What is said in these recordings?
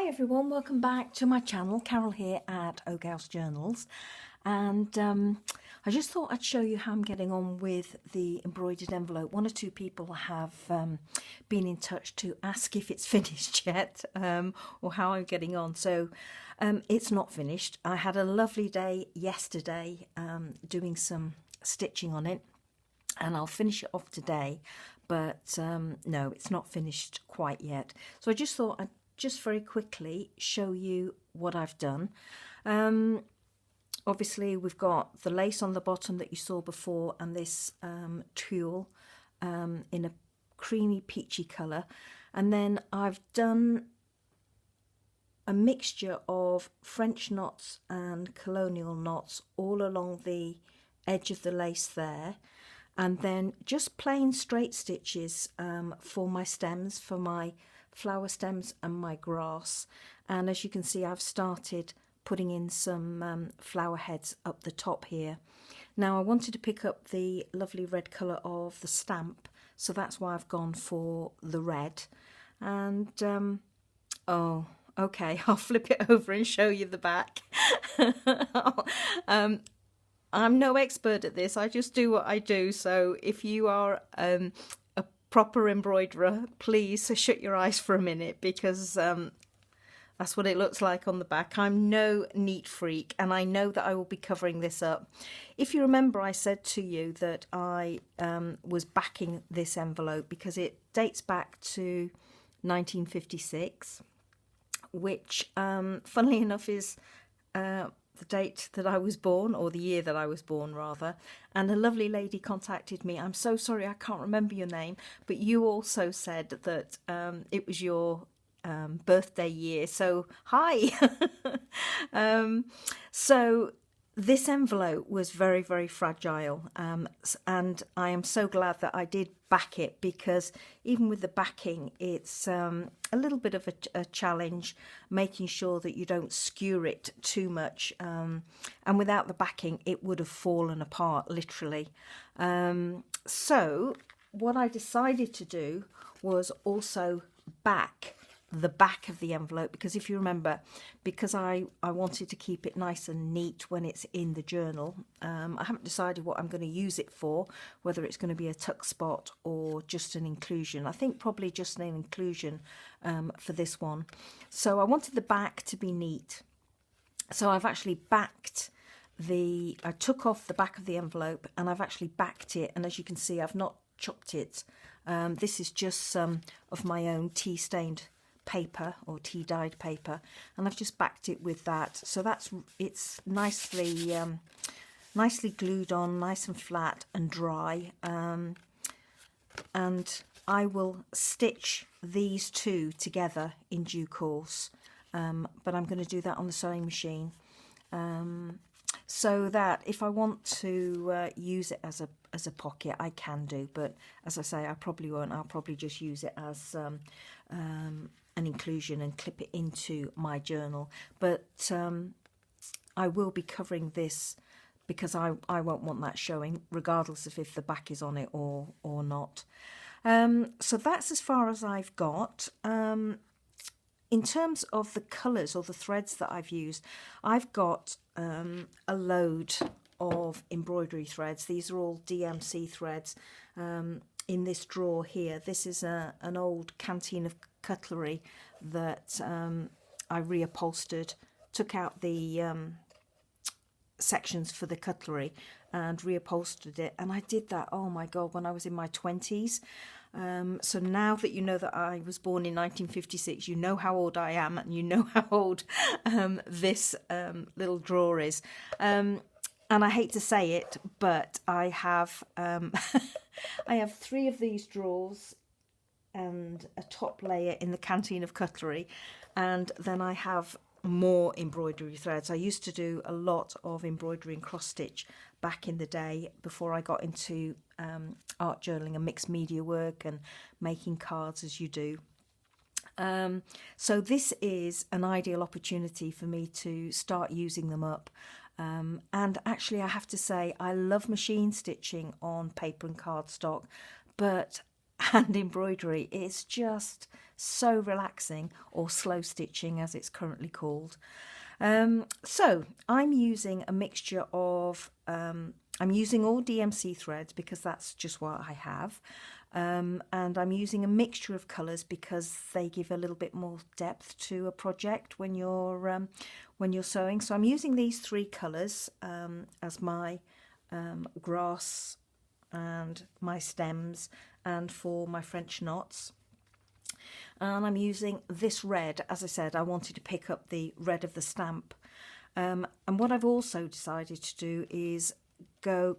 everyone, welcome back to my channel. Carol here at Oak House Journals, and I just thought I'd show you how I'm getting on with the embroidered envelope. One or two people have been in touch to ask if it's finished yet, or how I'm getting on. So it's not finished. I had a lovely day yesterday doing some stitching on it, and I'll finish it off today, but no, it's not finished quite yet. So I just thought I'd just very quickly show you what I've done. Obviously we've got the lace on the bottom that you saw before, and this tulle in a creamy peachy colour, and then I've done a mixture of French knots and colonial knots all along the edge of the lace there, and then just plain straight stitches for my stems, for my flower stems and my grass. And as you can see, I've started putting in some flower heads up the top here. Now I wanted to pick up the lovely red colour of the stamp, so that's why I've gone for the red. And oh, okay, I'll flip it over and show you the back. I'm no expert at this, I just do what I do, so if you are a proper embroiderer, please shut your eyes for a minute, because that's what it looks like on the back. I'm no neat freak, and I know that I will be covering this up. If you remember, I said to you that I was backing this envelope because it dates back to 1956, which funnily enough is the date that I was born, or the year that I was born rather. And a lovely lady contacted me. I'm so sorry, I can't remember your name, but you also said that it was your birthday year, so hi. So this envelope was very, very fragile, and I am so glad that I did back it, because even with the backing, it's a little bit of a challenge making sure that you don't skewer it too much, and without the backing it would have fallen apart literally. So what I decided to do was also back the back of the envelope, because if you remember, because I wanted to keep it nice and neat when it's in the journal. I haven't decided what I'm going to use it for, whether it's going to be a tuck spot or just an inclusion. I think probably just an inclusion for this one. So I wanted the back to be neat, so I've actually backed I took off the back of the envelope and I've actually backed it, and as you can see, I've not chopped it. This is just some of my own tea stained paper or tea dyed paper, and I've just backed it with that, so it's nicely nicely glued on, nice and flat and dry. And I will stitch these two together in due course, but I'm going to do that on the sewing machine, so that if I want to use it as a pocket, I can do, but as I say, I probably won't. I'll probably just use it as an inclusion and clip it into my journal. But I will be covering this because I won't want that showing, regardless of if the back is on it or not. So that's as far as I've got. In terms of the colours or the threads that I've used, I've got a load of embroidery threads. These are all DMC threads. In this drawer here, this is an old canteen of cutlery that I reupholstered, took out the sections for the cutlery and reupholstered it, and I did that, oh my god, when I was in my 20s. So now that you know that I was born in 1956, you know how old I am, and you know how old this little drawer is. And I hate to say it, but I have I have 3 of these drawers and a top layer in the canteen of cutlery, and then I have more embroidery threads. I used to do a lot of embroidery and cross stitch back in the day before I got into art journaling and mixed media work and making cards as you do. So this is an ideal opportunity for me to start using them up. And actually, I have to say, I love machine stitching on paper and cardstock, but and embroidery. It's just so relaxing, or slow stitching as it's currently called. So I'm using a mixture of, I'm using all DMC threads because that's just what I have. And I'm using a mixture of colours because they give a little bit more depth to a project when you're sewing. So I'm using these three colours as my grass and my stems and for my French knots. And I'm using this red. As I said, I wanted to pick up the red of the stamp. And what I've also decided to do is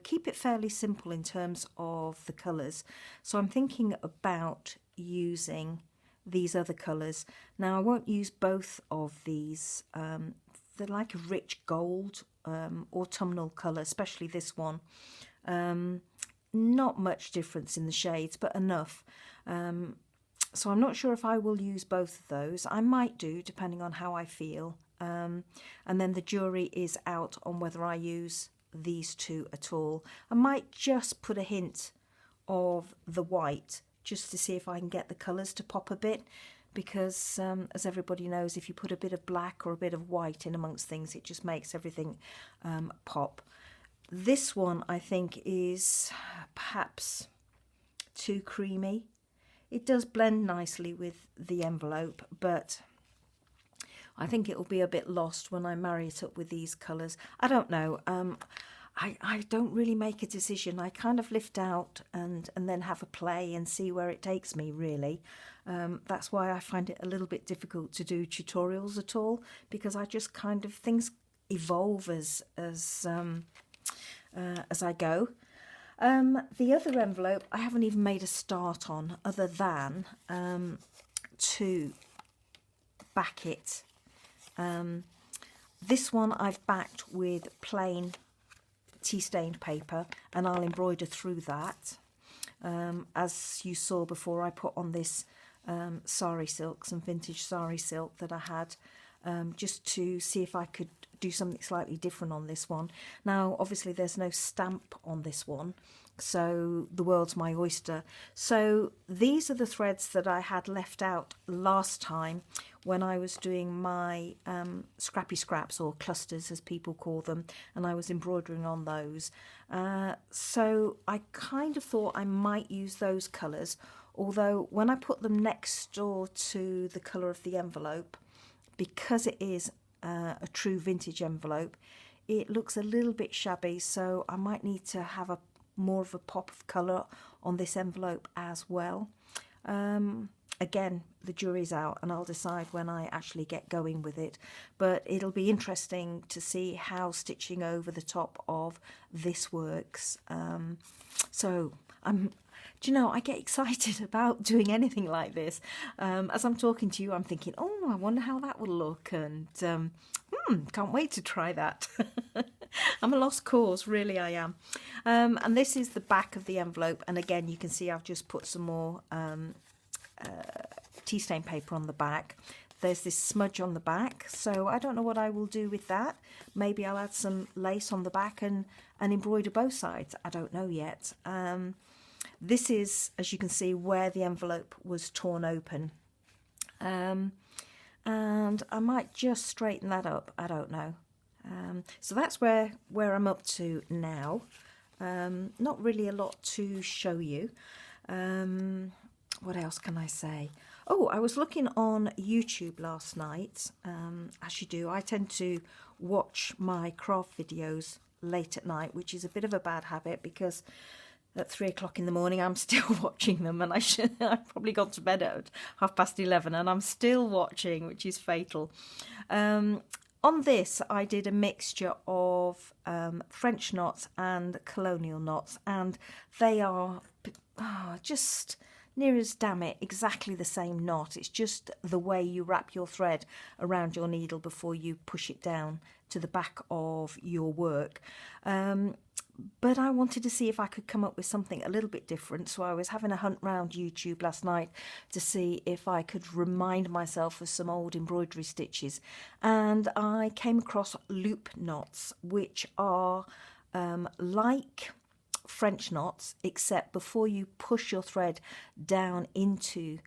keep it fairly simple in terms of the colours. So I'm thinking about using these other colours. Now I won't use both of these. They're like a rich gold autumnal colour, especially this one. Not much difference in the shades, but enough. So I'm not sure if I will use both of those. I might do, depending on how I feel. And then the jury is out on whether I use these two at all. I might just put a hint of the white just to see if I can get the colours to pop a bit, because as everybody knows, if you put a bit of black or a bit of white in amongst things, it just makes everything pop. This one I think is perhaps too creamy. It does blend nicely with the envelope, but I think it will be a bit lost when I marry it up with these colours. I don't know. I don't really make a decision. I kind of lift out and then have a play and see where it takes me, really. That's why I find it a little bit difficult to do tutorials at all, because I just kind of, things evolve as I go. The other envelope I haven't even made a start on, other than to back it. This one I've backed with plain tea stained paper, and I'll embroider through that. As you saw before, I put on this sari silk, some vintage sari silk that I had, just to see if I could do something slightly different on this one. Now obviously there's no stamp on this one, so the world's my oyster. So these are the threads that I had left out last time when I was doing my scrappy scraps, or clusters as people call them, and I was embroidering on those. So I kind of thought I might use those colours, although when I put them next door to the colour of the envelope, because it is a true vintage envelope, it looks a little bit shabby, so I might need to have more of a pop of colour on this envelope as well. Again, the jury's out and I'll decide when I actually get going with it, but it'll be interesting to see how stitching over the top of this works. So do you know, I get excited about doing anything like this. As I'm talking to you, I'm thinking, oh, I wonder how that will look, and can't wait to try that. I'm a lost cause, really I am. And this is the back of the envelope, and again you can see I've just put some more tea stain paper on the back. There's this smudge on the back, so I don't know what I will do with that. Maybe I'll add some lace on the back and embroider both sides. I don't know yet. This is, as you can see, where the envelope was torn open. And I might just straighten that up. I don't know. So that's where I'm up to now. Not really a lot to show you. What else can I say? Oh, I was looking on YouTube last night. As you do, I tend to watch my craft videos late at night, which is a bit of a bad habit, because at 3 o'clock in the morning I'm still watching them, and I've probably gone to bed at 11:30 and I'm still watching, which is fatal. On this I did a mixture of French knots and colonial knots, and they are just near as damn it exactly the same knot. It's just the way you wrap your thread around your needle before you push it down to the back of your work. But I wanted to see if I could come up with something a little bit different, so I was having a hunt round YouTube last night to see if I could remind myself of some old embroidery stitches, and I came across loop knots, which are like French knots, except before you push your thread down into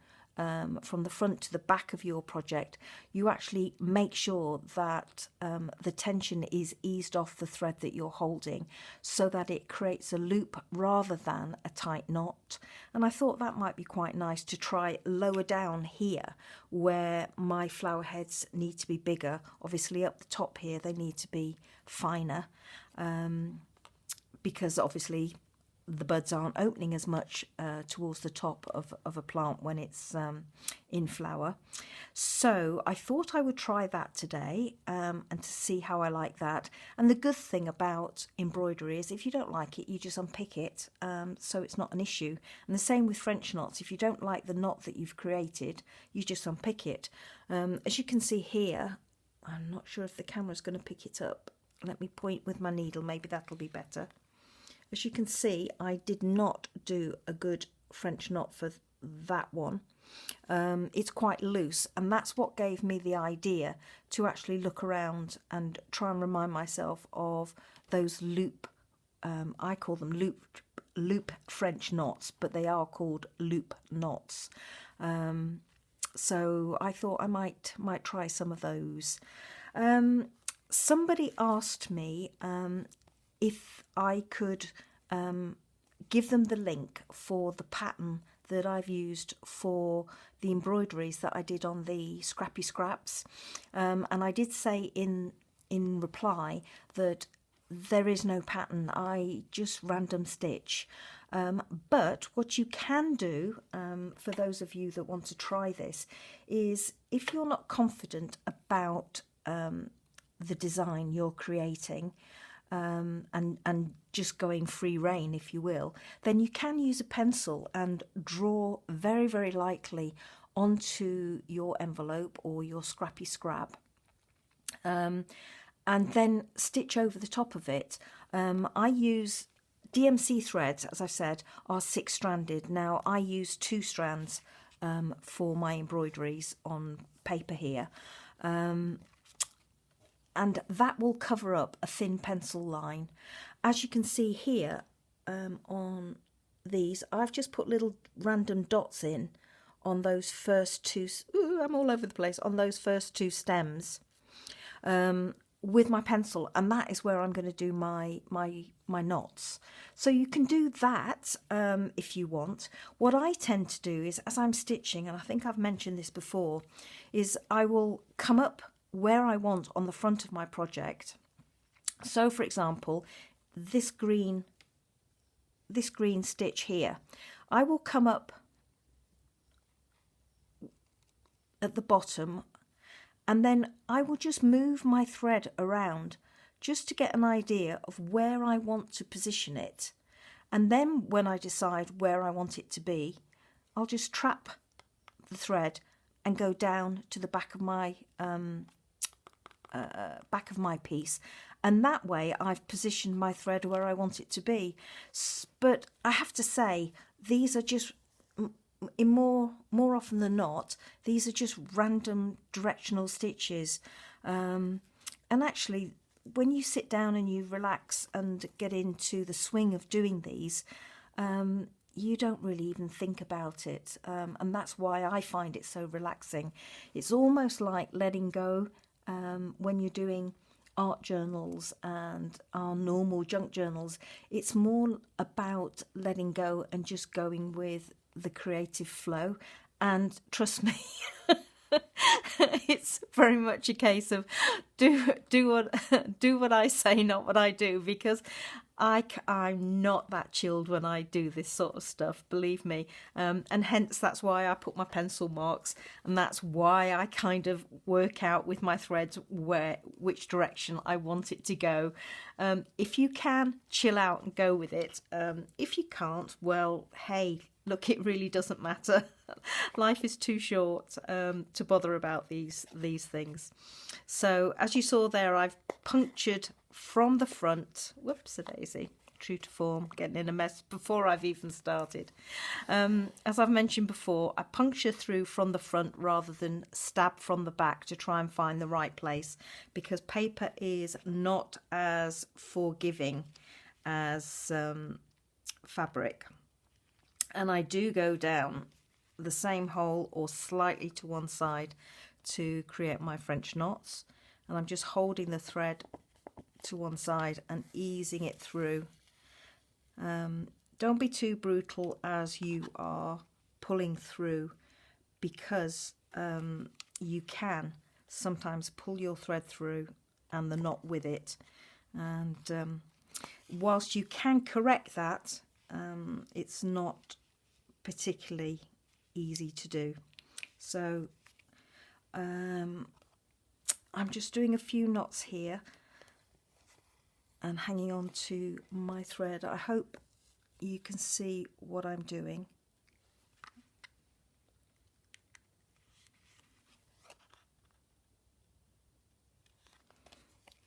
from the front to the back of your project, you actually make sure that the tension is eased off the thread that you're holding, so that it creates a loop rather than a tight knot. And I thought that might be quite nice to try lower down here where my flower heads need to be bigger. Obviously up the top here they need to be finer, because obviously the buds aren't opening as much towards the top of a plant when it's in flower. So I thought I would try that today, and to see how I like that. And the good thing about embroidery is if you don't like it, you just unpick it, so it's not an issue. And the same with French knots. If you don't like the knot that you've created, you just unpick it. As you can see here, I'm not sure if the camera's going to pick it up. Let me point with my needle, maybe that'll be better. As you can see, I did not do a good French knot for that one. It's quite loose, and that's what gave me the idea to actually look around and try and remind myself of those loop, I call them loop French knots, but they are called loop knots. So I thought I might try some of those. Somebody asked me if I could give them the link for the pattern that I've used for the embroideries that I did on the scrappy scraps, and I did say in reply that there is no pattern, I just random stitch. But what you can do, for those of you that want to try this, is if you're not confident about the design you're creating, and just going free rein, if you will, then you can use a pencil and draw very, very lightly onto your envelope or your scrappy scrap, and then stitch over the top of it. I use DMC threads, as I said, are 6-stranded. Now I use 2 strands for my embroideries on paper here. And that will cover up a thin pencil line. As you can see here, on these, I've just put little random dots in on those first 2, I'm all over the place, on those first 2 stems, with my pencil, and that is where I'm going to do my knots. So you can do that if you want. What I tend to do is, as I'm stitching, and I think I've mentioned this before, is I will come up where I want on the front of my project. So for example, this green stitch here, I will come up at the bottom, and then I will just move my thread around just to get an idea of where I want to position it. And then when I decide where I want it to be, I'll just trap the thread and go down to the back of my piece, and that way I've positioned my thread where I want it to be. But I have to say, these are just, more often than not, these are just random directional stitches, and actually when you sit down and you relax and get into the swing of doing these, you don't really even think about it, and that's why I find it so relaxing. It's almost like letting go. When you're doing art journals and our normal junk journals, it's more about letting go and just going with the creative flow. And trust me, it's very much a case of do what I say, not what I do, because I'm not that chilled when I do this sort of stuff, believe me, and hence that's why I put my pencil marks, and that's why I kind of work out with my threads which direction I want it to go. If you can, chill out and go with it. If you can't, well, hey, look, it really doesn't matter. Life is too short to bother about these things. So as you saw there, I've punctured from the front. Whoops-a-daisy. True to form, getting in a mess before I've even started. As I've mentioned before, I puncture through from the front rather than stab from the back to try and find the right place, because paper is not as forgiving as fabric, and I do go down the same hole or slightly to one side to create my French knots, and I'm just holding the thread to one side and easing it through. Don't be too brutal as you are pulling through, because you can sometimes pull your thread through and the knot with it, and whilst you can correct that, it's not particularly easy to do. So I'm just doing a few knots here and hanging on to my thread. I hope you can see what I'm doing.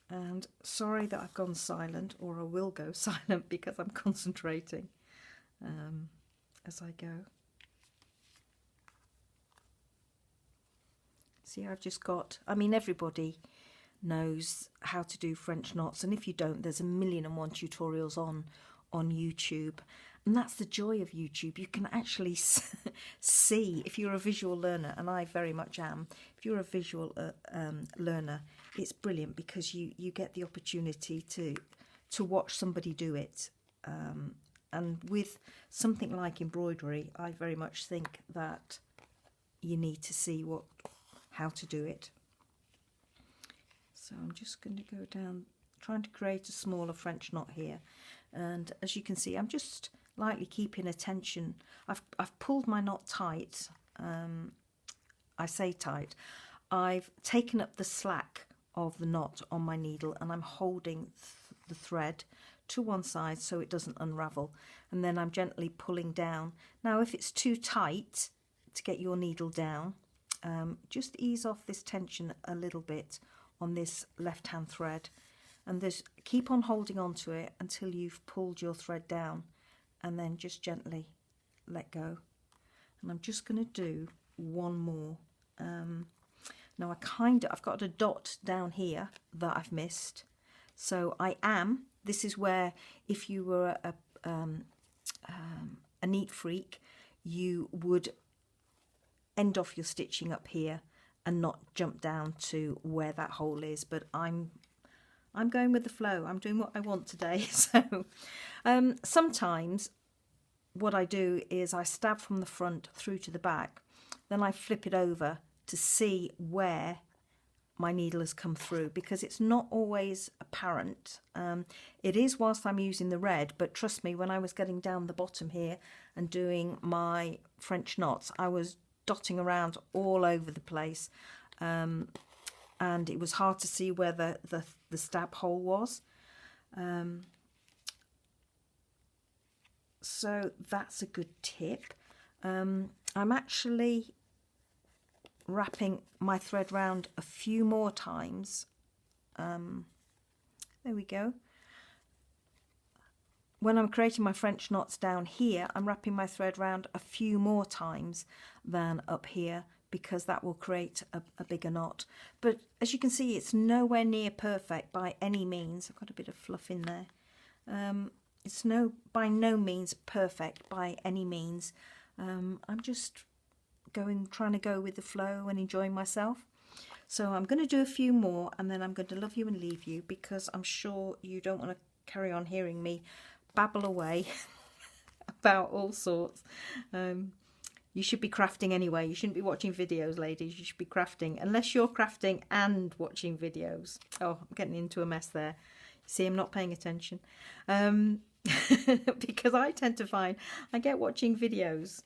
And sorry that I've gone silent, or I will go silent because I'm concentrating as I go. See, I've just got, I mean, everybody knows how to do French knots, and if you don't, there's 1,000,001 tutorials on YouTube, and that's the joy of YouTube. You can actually see, if you're a visual learner, and I very much am, if you're a visual learner, it's brilliant because you get the opportunity to watch somebody do it, and with something like embroidery, I very much think that you need to see how to do it. So I'm just going to go down, trying to create a smaller French knot here, and as you can see, I'm just lightly keeping attention. I've pulled my knot tight. I say tight. I've taken up the slack of the knot on my needle, and I'm holding the thread to one side so it doesn't unravel, and then I'm gently pulling down. Now if it's too tight to get your needle down, just ease off this tension a little bit on this left hand thread, and keep on holding on to it until you've pulled your thread down, and then just gently let go. And I'm just going to do one more. Now I've got a dot down here that I've missed, so this is where, if you were a neat freak, you would end off your stitching up here and not jump down to where that hole is. But I'm going with the flow. I'm doing what I want today. So sometimes what I do is I stab from the front through to the back, then I flip it over to see where my needle has come through, because it's not always apparent. It is whilst I'm using the red, but trust me, when I was getting down the bottom here and doing my French knots, I was dotting around all over the place, and it was hard to see where the stab hole was. So that's a good tip. I'm actually wrapping my thread round a few more times. There we go. When I'm creating my French knots down here, I'm wrapping my thread round a few more times than up here, because that will create a bigger knot. But as you can see, it's nowhere near perfect by any means. I've got a bit of fluff in there. It's by no means perfect by any means. I'm just trying to go with the flow and enjoying myself. So I'm going to do a few more, and then I'm going to love you and leave you, because I'm sure you don't want to carry on hearing me babble away about all sorts. You should be crafting anyway. You shouldn't be watching videos, ladies. You should be crafting, unless you're crafting and watching videos. Oh, I'm getting into a mess there. See, I'm not paying attention. Because I tend to find I get watching videos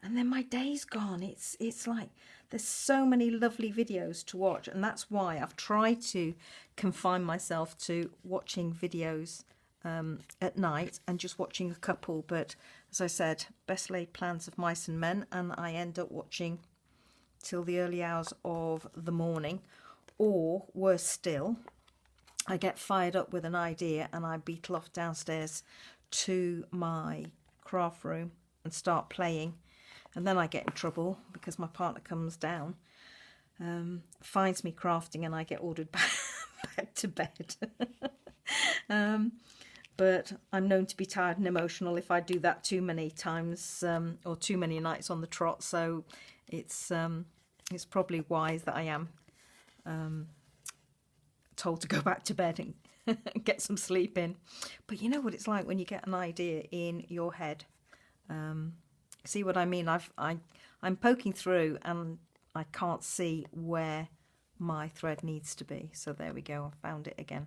and then my day's gone. It's like there's so many lovely videos to watch, and that's why I've tried to confine myself to watching videos at night and just watching a couple. But as I said, best laid plans of mice and men, and I end up watching till the early hours of the morning, or worse still, I get fired up with an idea and I beetle off downstairs to my craft room and start playing, and then I get in trouble because my partner comes down, finds me crafting, and I get ordered back to bed. but I'm known to be tired and emotional if I do that too many times or too many nights on the trot. So it's probably wise that I am told to go back to bed and get some sleep in. But you know what it's like when you get an idea in your head. See what I mean? I'm poking through and I can't see where my thread needs to be. So there we go. I found it again.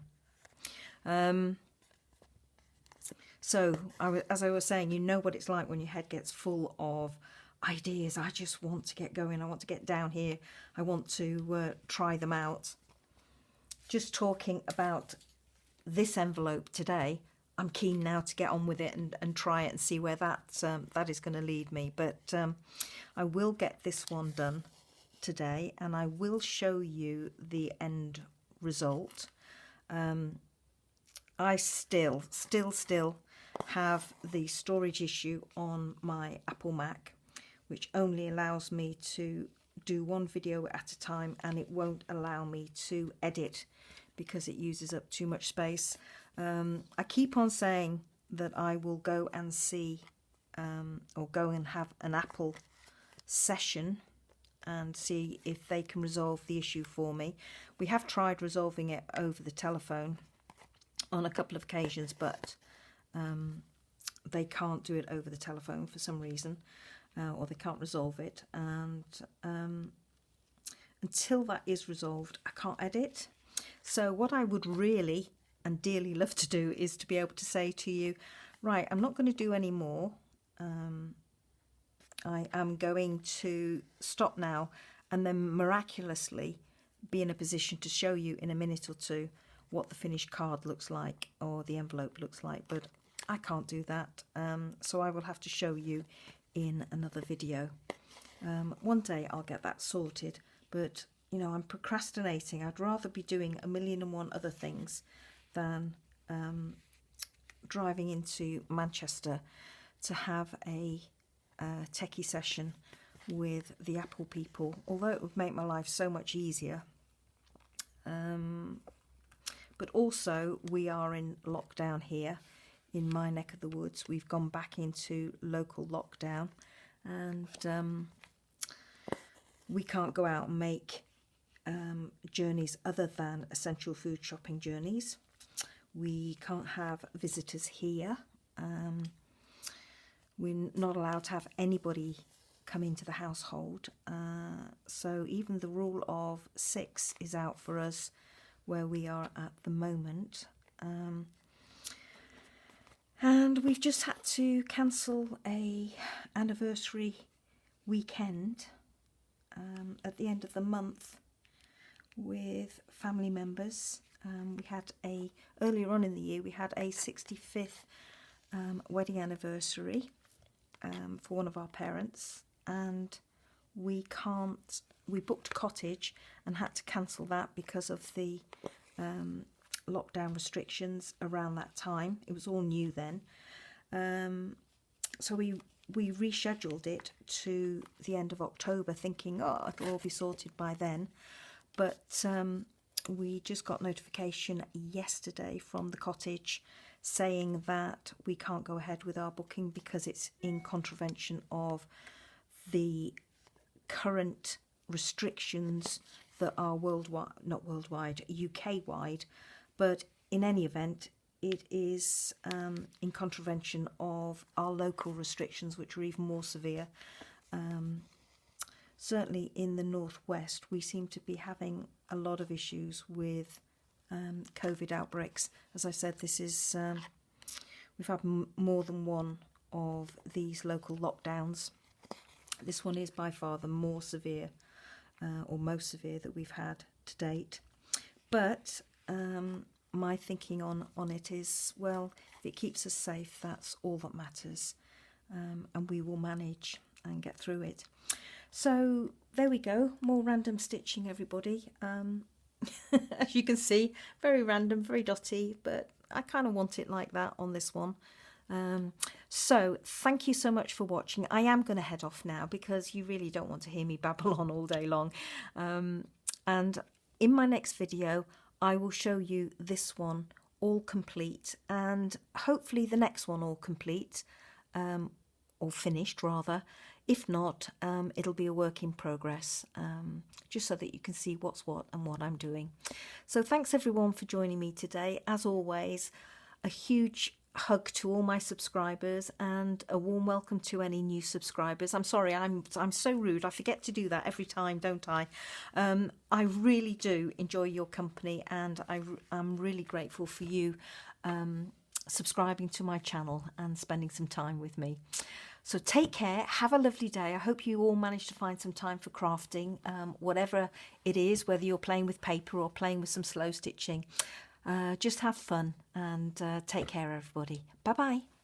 So as I was saying, you know what it's like when your head gets full of ideas. I just want to get going. I want to get down here. I want to try them out. Just talking about this envelope today, I'm keen now to get on with it and try it and see where that is going to lead me. But I will get this one done today and I will show you the end result. I still have the storage issue on my Apple Mac, which only allows me to do one video at a time, and it won't allow me to edit because it uses up too much space. I keep on saying that I will go and see or go and have an Apple session and see if they can resolve the issue for me. We have tried resolving it over the telephone on a couple of occasions, but they can't do it over the telephone for some reason, or they can't resolve it. And until that is resolved, I can't edit. So what I would really and dearly love to do is to be able to say to you, right, I'm not going to do any more. I am going to stop now, and then miraculously be in a position to show you in a minute or two what the finished card looks like or the envelope looks like. But I can't do that, so I will have to show you in another video. One day I'll get that sorted, but you know, I'm procrastinating. I'd rather be doing 1,000,001 other things than driving into Manchester to have a techie session with the Apple people, although it would make my life so much easier. But also we are in lockdown here in my neck of the woods. We've gone back into local lockdown, and we can't go out and make journeys other than essential food shopping journeys. We can't have visitors here. We're not allowed to have anybody come into the household. So even the rule of 6 is out for us where we are at the moment. And we've just had to cancel a anniversary weekend at the end of the month with family members. We had earlier on in the year, we had a 65th wedding anniversary for one of our parents, and we booked a cottage and had to cancel that because of the lockdown restrictions around that time. It was all new then. So we rescheduled it to the end of October, thinking, oh, it'll all be sorted by then. But we just got notification yesterday from the cottage saying that we can't go ahead with our booking because it's in contravention of the current restrictions that are worldwide, not worldwide, UK-wide, but in any event, it is in contravention of our local restrictions, which are even more severe. Certainly in the northwest, we seem to be having a lot of issues with COVID outbreaks. As I said, this is we've had more than one of these local lockdowns. This one is by far the more severe or most severe that we've had to date. But my thinking on it is, well, if it keeps us safe, that's all that matters, and we will manage and get through it. So there we go, more random stitching, everybody. As you can see, very random, very dotty, but I kind of want it like that on this one. So thank you so much for watching. I am going to head off now because you really don't want to hear me babble on all day long. And in my next video, I will show you this one all complete, and hopefully the next one all complete, or finished rather. If not, it'll be a work in progress, just so that you can see what's what and what I'm doing. So thanks everyone for joining me today. As always, a huge hug to all my subscribers and a warm welcome to any new subscribers. I'm sorry, I'm so rude. I forget to do that every time, don't I? I really do enjoy your company, and I'm really grateful for you subscribing to my channel and spending some time with me. So take care, have a lovely day. I hope you all manage to find some time for crafting, whatever it is, whether you're playing with paper or playing with some slow stitching. Just have fun, and take care, everybody. Bye-bye.